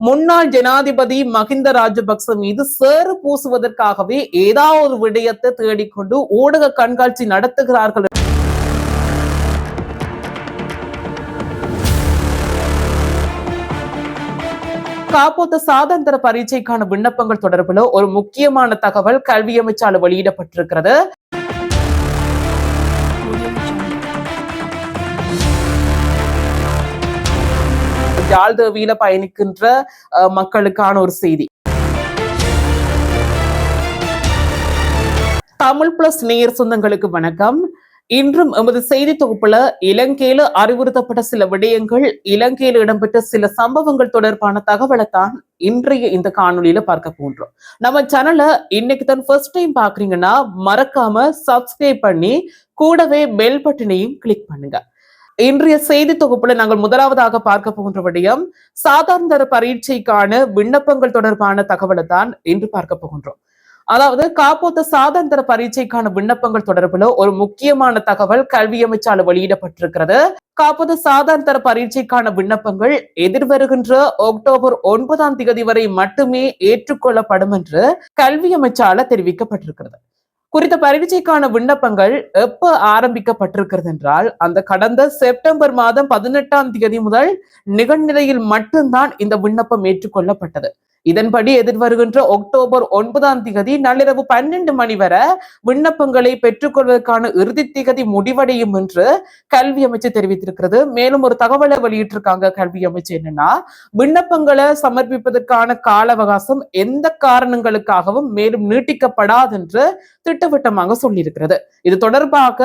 முன்னாள் ஜனாதிபதி மஹிந்த ராஜபக்ச மீது சேறு பூசுவதற்காகவே ஏதாவது ஒரு விடயத்தை தேடிக்கொண்டு ஊடக கண்காட்சி நடத்துகிறார்கள். காப்போத்த சாதாந்திர பரீட்சைக்கான விண்ணப்பங்கள் தொடர்பில் ஒரு முக்கியமான தகவல் கல்வி அமைச்சால் வெளியிடப்பட்டிருக்கிறது. யாழ்தேவியில பயணிக்கின்ற மக்களுக்கான ஒரு செய்தி. தமிழ் பிளஸ் நேயர் சொந்தங்களுக்கு வணக்கம். இன்றும் எமது செய்தி தொகுப்புல இலங்கையில அறிவுறுத்தப்பட்ட சில விடயங்கள், இலங்கையில இடம்பெற்ற சில சம்பவங்கள் தொடர்பான தகவலை தான் இன்றைய இந்த காணொலியில பார்க்க போன்றோம். நம்ம சேனலை இன்னைக்கு தான் ஃபர்ஸ்ட் டைம் பாக்குறீங்கன்னா மறக்காம சப்ஸ்கிரைப் பண்ணி கூடவே பெல் பட்டனையும் கிளிக் பண்ணுங்க. இன்றைய செய்தி தொகுப்புல நாங்கள் முதலாவதாக பார்க்க போகின்ற விடயம் சாதாரண பரீட்சைக்கான விண்ணப்பங்கள் தொடர்பான தகவலை தான் இன்று பார்க்க போகின்றோம். அதாவது காப்போத்த சாதாரண பரீட்சைக்கான விண்ணப்பங்கள் தொடர்பில் ஒரு முக்கியமான தகவல் கல்வி அமைச்சால் வெளியிடப்பட்டிருக்கிறது. காப்போத்த சாதாரண பரீட்சைக்கான விண்ணப்பங்கள் எதிர்வருகின்ற அக்டோபர் 9 வரை மட்டுமே ஏற்றுக்கொள்ளப்படும் என்று கல்வி அமைச்சால தெரிவிக்கப்பட்டிருக்கிறது. குறித்த பரீட்சைக்கான விண்ணப்பங்கள் எப்ப ஆரம்பிக்கப்பட்டிருக்கிறது என்றால் அந்த கடந்த செப்டம்பர் மாதம் 18 முதல் நிகழ்நிலையில் மட்டும்தான் இந்த விண்ணப்பம் ஏற்றுக்கொள்ளப்பட்டது. இதன்படி எதிர்வருகின்ற அக்டோபர் 9 நள்ளிரவு 12 மணி வரை விண்ணப்பங்களை பெற்றுக்கொள்வதற்கான இறுதி திகதி முடிவடையும் என்று கல்வி அமைச்சு தெரிவித்திருக்கிறது. மேலும் ஒரு தகவலை வெளியிட்டிருக்காங்க கல்வி அமைச்சு. என்னன்னா, விண்ணப்பங்களை சமர்ப்பிப்பதற்கான கால அவகாசம் எந்த காரணங்களுக்காகவும் மேலும் நீட்டிக்கப்படாது என்று திட்டவட்டமாக சொல்லியிருக்கிறது. இது தொடர்பாக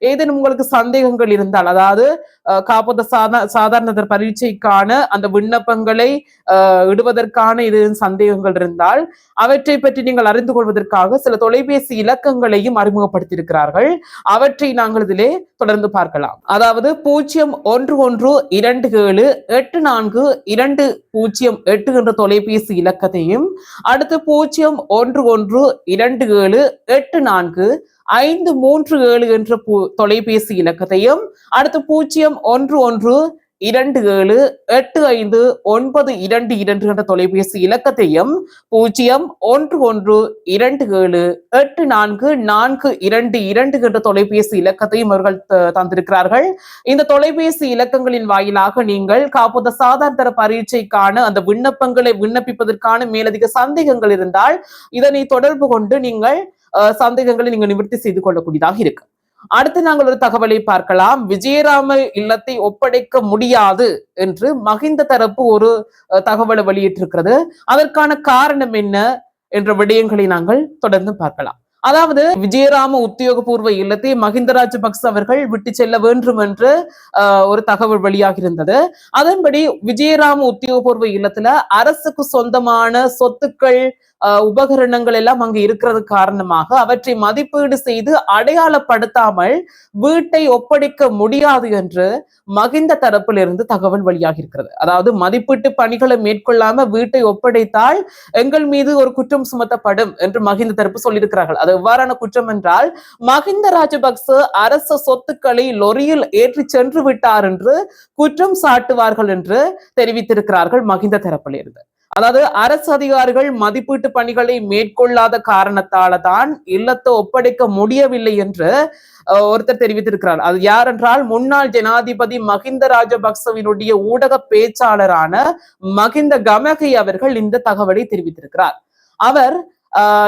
ஏதேனும் உங்களுக்கு சந்தேகங்கள் இருந்தால், அதாவது காப்போத்த சாதாரண பரீட்சைக்கான அந்த விண்ணப்பங்களை இடுவதற்கான இது சந்தேகங்கள் இருந்தால் அவற்றை பற்றி நீங்கள் அறிந்து கொள்வதற்காக சில தொலைபேசி இலக்கங்களையும் அறிமுகப்படுத்தியிருக்கிறார்கள். அவற்றை நாங்கள் இதிலே தொடர்ந்து பார்க்கலாம். அதாவது 0127848208 என்ற தொலைபேசி இலக்கத்தையும், அடுத்து 0112784537 என்ற தொலைபேசி இலக்கத்தையும், அடுத்து 0112785922 என்ற தொலைபேசி இலக்கத்தையும், 0112784422 என்ற தொலைபேசி இலக்கத்தையும் அவர்கள் தந்திருக்கிறார்கள். இந்த தொலைபேசி இலக்கங்களின் வாயிலாக நீங்கள் காப்போத்த சாதாரண பரீட்சைக்கான அந்த விண்ணப்பங்களை விண்ணப்பிப்பதற்கான மேலதிக சந்தேகங்கள் இருந்தால் இதனை தொடர்பு கொண்டு நீங்கள் சந்தேகங்களை நீங்கள் நிவர்த்தி செய்து கொள்ளக்கூடியதாக இருக்கு. அடுத்து நாங்கள் ஒரு தகவலை பார்க்கலாம். விஜயராம இல்லத்தை ஒப்படைக்க முடியாது என்று மஹிந்த தரப்பு ஒரு தகவலை வெளியிட்டிருக்கிறது. அதற்கான காரணம் என்ன என்ற விடயங்களை நாங்கள் தொடர்ந்து பார்க்கலாம். அதாவது விஜயராம உத்தியோகபூர்வ இல்லத்தை மஹிந்த ராஜபக்ச அவர்கள் விட்டு செல்ல வேண்டும் என்று ஒரு தகவல் வெளியாக இருந்தது. அதன்படி விஜயராம உத்தியோகபூர்வ இல்லத்துல அரசுக்கு சொந்தமான சொத்துக்கள், உபகரணங்கள் எல்லாம் அங்கு இருக்கிறது காரணமாக அவற்றை மதிப்பீடு செய்து அடையாளப்படுத்தாமல் வீட்டை ஒப்படைக்க முடியாது என்று மஹிந்த தரப்பில் இருந்து தகவல் வெளியாக இருக்கிறது. அதாவது மதிப்பீட்டு பணிகளை மேற்கொள்ளாம வீட்டை ஒப்படைத்தால் எங்கள் மீது ஒரு குற்றம் சுமத்தப்படும் என்று மஹிந்த தரப்பு சொல்லியிருக்கிறார்கள். அது எவ்வாறான குற்றம் என்றால், மஹிந்த ராஜபக்ச அரச சொத்துக்களை லொரியில் ஏற்றி சென்று விட்டார் என்று குற்றம் சாட்டுவார்கள் என்று தெரிவித்திருக்கிறார்கள் மஹிந்த தரப்பில் இருந்து. அதாவது அரசு அதிகாரிகள் மதிப்பீட்டு பணிகளை மேற்கொள்ளாத காரணத்தால தான் இல்லத்தை ஒப்படைக்க முடியவில்லை என்று ஒருத்தர் தெரிவித்திருக்கிறார். அது யார் என்றால், முன்னாள் ஜனாதிபதி மஹிந்த ராஜபக்சவினுடைய ஊடக பேச்சாளரான மஹிந்த கமகை அவர்கள் இந்த தகவலை தெரிவித்திருக்கிறார். அவர்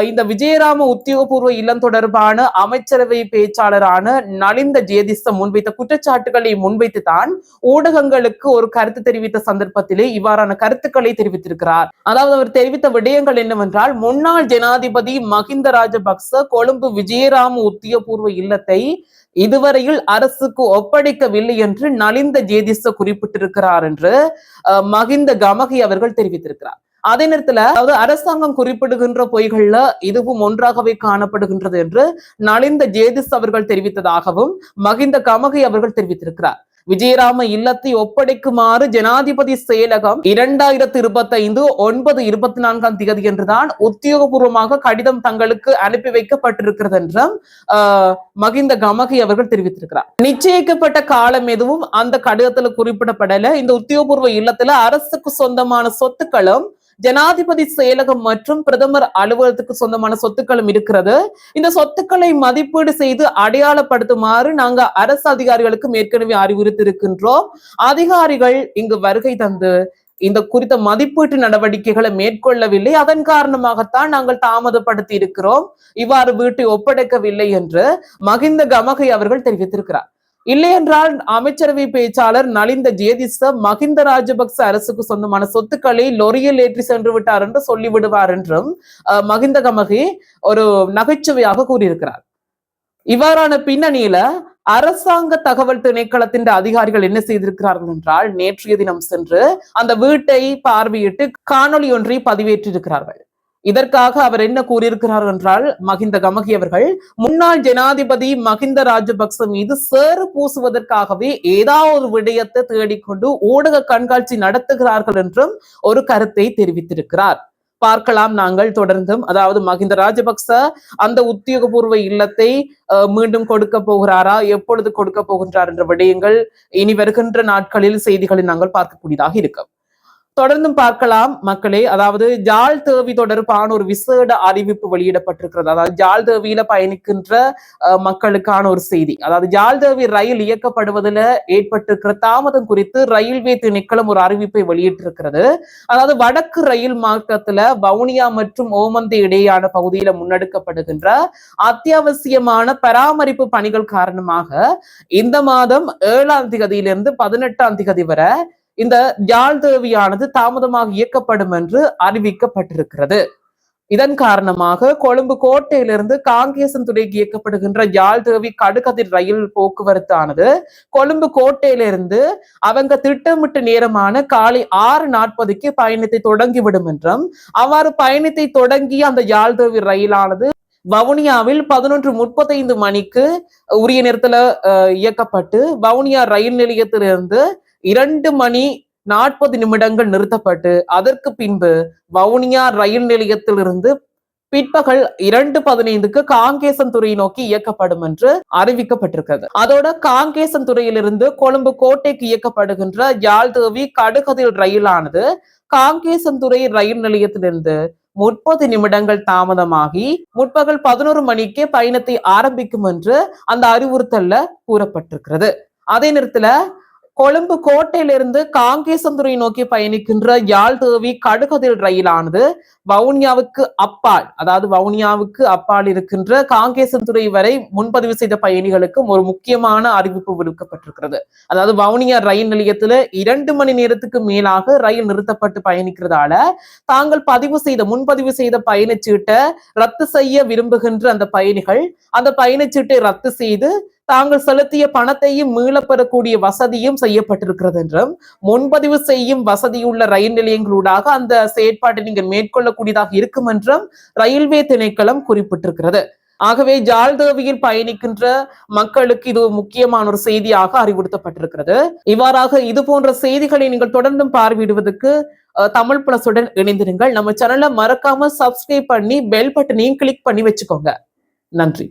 இந்த விஜயராம உத்தியோகபூர்வ இல்லம் தொடர்பான அமைச்சரவை பேச்சாளரான நலிந்த ஜேதிச முன்வைத்த குற்றச்சாட்டுகளை முன்வைத்து தான் ஊடகங்களுக்கு ஒரு கருத்து தெரிவித்த சந்தர்ப்பத்திலே இவ்வாறான கருத்துக்களை தெரிவித்திருக்கிறார். அதாவது அவர் தெரிவித்த விடயங்கள் என்னவென்றால், முன்னாள் ஜனாதிபதி மஹிந்த ராஜபக்ச கொழும்பு விஜயராம உத்தியோகபூர்வ இல்லத்தை இதுவரையில் அரசுக்கு ஒப்படைக்கவில்லை என்று நலிந்த ஜேதிச குறிப்பிட்டிருக்கிறார் என்று மஹிந்த கமகி அவர்கள் தெரிவித்திருக்கிறார். அதே நேரத்துல, அதாவது அரசாங்கம் குறிப்பிடுகின்ற பொய்கள்ல இதுவும் ஒன்றாகவே காணப்படுகின்றது என்று நலிந்த ஜேதிஸ் அவர்கள் தெரிவித்ததாகவும் மஹிந்த கமகை அவர்கள் தெரிவித்திருக்கிறார். விஜயராம இல்லத்தை ஒப்படைக்குமாறு ஜனாதிபதி செயலகம் 2025 9/24 என்றுதான் உத்தியோகபூர்வமாக கடிதம் தங்களுக்கு அனுப்பி வைக்கப்பட்டிருக்கிறது என்றும் மகிந்த கமகி அவர்கள் தெரிவித்திருக்கிறார். நிச்சயிக்கப்பட்ட காலம் எதுவும் அந்த கடிதத்துல குறிப்பிடப்படல. இந்த உத்தியோகபூர்வ இல்லத்துல அரசுக்கு சொந்தமான சொத்துக்களும் ஜனாதிபதி செயலகம் மற்றும் பிரதமர் அலுவலகத்துக்கு சொந்தமான சொத்துக்களும் இருக்கிறது. இந்த சொத்துக்களை மதிப்பீடு செய்து அடையாளப்படுத்துமாறு நாங்க அரசு அதிகாரிகளுக்கு ஏற்கனவே அறிவுறுத்தியிருக்கின்றோம். அதிகாரிகள் இங்கு வருகை தந்து இந்த குறித்த மதிப்பீட்டு நடவடிக்கைகளை மேற்கொள்ளவில்லை. அதன் காரணமாகத்தான் நாங்கள் தாமதப்படுத்தி இருக்கிறோம், இவ்வாறு வீட்டை ஒப்படைக்கவில்லை என்று மகிந்த கமகை அவர்கள் தெரிவித்திருக்கிறார். இல்லை என்றால் அமைச்சரவை பேச்சாளர் நலிந்த ஜேதிச மகிந்த ராஜபக்ச அரசுக்கு சொந்தமான சொத்துக்களை லொரியில் ஏற்றி சென்று விட்டார் என்று சொல்லிவிடுவார் என்றும் மகிந்த கமகி ஒரு நகைச்சுவையாக கூறியிருக்கிறார். இவ்வாறான பின்னணியில அரசாங்க தகவல் திணைக்களத்தின் அதிகாரிகள் என்ன செய்திருக்கிறார்கள் என்றால், நேற்றைய தினம் சென்று அந்த வீட்டை பார்வையிட்டு காணொலி ஒன்றை பதிவேற்றிருக்கிறார்கள். இதற்காக அவர் என்ன கூறியிருக்கிறார் என்றால், மகிந்த கமகி அவர்கள் முன்னாள் ஜனாதிபதி மகிந்த ராஜபக்ச மீது சேறு பூசுவதற்காகவே ஏதாவது ஒரு விடயத்தை தேடிக்கொண்டு ஊடக கண்காட்சி நடத்துகிறார்கள் என்றும் ஒரு கருத்தை தெரிவித்திருக்கிறார். பார்க்கலாம் நாங்கள் தொடர்ந்தும். அதாவது மகிந்த ராஜபக்ச அந்த உத்தியோகபூர்வ இல்லத்தை மீண்டும் கொடுக்க போகிறாரா, எப்பொழுது கொடுக்க போகின்றார் என்ற விடயங்கள் இனி வருகின்ற நாட்களில் செய்திகளை நாங்கள் பார்க்கக்கூடியதாக இருக்கும். தொடர்ந்தும் பார்க்கலாம் மக்களே. அதாவது ஜாழ் தேவி தொடர்பான ஒரு விசேட அறிவிப்பு வெளியிடப்பட்டிருக்கிறது. அதாவது ஜாழ் தேவியில பயணிக்கின்ற மக்களுக்கான ஒரு செய்தி. அதாவது ஜாழ் தேவி ரயில் இயக்கப்படுவதில் ஏற்பட்டிருக்கிற தாமதம் குறித்து ரயில்வே திணைக்களம் ஒரு அறிவிப்பை வெளியிட்டிருக்கிறது. அதாவது வடக்கு ரயில் மார்க்கத்துல வவுனியா மற்றும் ஓமந்தை இடையேயான பகுதியில முன்னெடுக்கப்படுகின்ற அத்தியாவசியமான பராமரிப்பு பணிகள் காரணமாக இந்த மாதம் 7ஆம் தேதியிலிருந்து 18ஆம் தேதி வரை இந்த ஜாழ் தேவியானது தாமதமாக இயக்கப்படும் என்று அறிவிக்கப்பட்டிருக்கிறது. இதன் காரணமாக கொழும்பு கோட்டையிலிருந்து காங்கேசன்துறைக்கு இயக்கப்படுகின்ற ஜாழ் தேவி கடுகதிர் ரயில் போக்குவரத்தானது கொழும்பு கோட்டையிலிருந்து அவங்க திட்டமிட்ட நேரமான காலை 6:40 பயணத்தை தொடங்கிவிடும் என்றும், அவ்வாறு பயணத்தை தொடங்கிய அந்த ஜாழ் தேவி ரயிலானது வவுனியாவில் 11:35 மணிக்கு உரிய நேரத்துல இயக்கப்பட்டு வவுனியா ரயில் நிலையத்திலிருந்து 2:40 நிறுத்தப்பட்டு அதற்கு பின்பு வவுனியா ரயில் நிலையத்திலிருந்து பிற்பகல் 2:15 காங்கேசன்துறை நோக்கி இயக்கப்படும் என்று அறிவிக்கப்பட்டிருக்கிறது. அதோட காங்கேசன்துறையிலிருந்து கொழும்பு கோட்டைக்கு இயக்கப்படுகின்ற யாழ் தேவி கடுகதில் ரயிலானது காங்கேசன்துறை ரயில் நிலையத்திலிருந்து 30 நிமிடங்கள் தாமதமாகி முற்பகல் 11 மணிக்கே பயணத்தை ஆரம்பிக்கும் என்று அந்த அறிவுறுத்தல்ல கூறப்பட்டிருக்கிறது. அதே நேரத்துல கொழும்பு கோட்டையிலிருந்து காங்கேசன்துறை நோக்கி பயணிக்கின்ற யாழ் தேவி கடுகதில் ரயிலானது வவுனியாவுக்கு அப்பால், அதாவது வவுனியாவுக்கு அப்பால் இருக்கின்ற காங்கேசன்துறை வரை முன்பதிவு செய்த பயணிகளுக்கும் ஒரு முக்கியமான அறிவிப்பு விடுக்கப்பட்டிருக்கிறது. அதாவது வவுனியா ரயில் நிலையத்துல 2 மணி நேரத்துக்கு மேலாக ரயில் நிறுத்தப்பட்டு பயணிக்கிறதால தாங்கள் முன்பதிவு செய்த பயணச்சீட்டை ரத்து செய்ய விரும்புகின்ற அந்த பயணிகள் அந்த பயணச்சீட்டை ரத்து செய்து தாங்கள் செலுத்திய பணத்தையும் மீளப்பெறக்கூடிய வசதியும் செய்யப்பட்டிருக்கிறது என்றும், முன்பதிவு செய்யும் வசதியுள்ள ரயில் நிலையங்களூடாக அந்த செயற்பாட்டை நீங்கள் மேற்கொள்ளக்கூடியதாக இருக்கும் என்றும் ரயில்வே திணைக்களம் குறிப்பிட்டிருக்கிறது. ஆகவே ஜாழ் தேவியில் பயணிக்கின்ற மக்களுக்கு இது முக்கியமான ஒரு செய்தியாக அறிவுறுத்தப்பட்டிருக்கிறது. இவ்வாறாக இது போன்ற செய்திகளை நீங்கள் தொடர்ந்தும் பார்வையிடுவதற்கு தமிழ் பிளஸுடன் இணைந்திருங்கள். நம்ம சேனலை மறக்காம சப்ஸ்கிரைப் பண்ணி பெல் பட்டனையும் கிளிக் பண்ணி வச்சுக்கோங்க. நன்றி.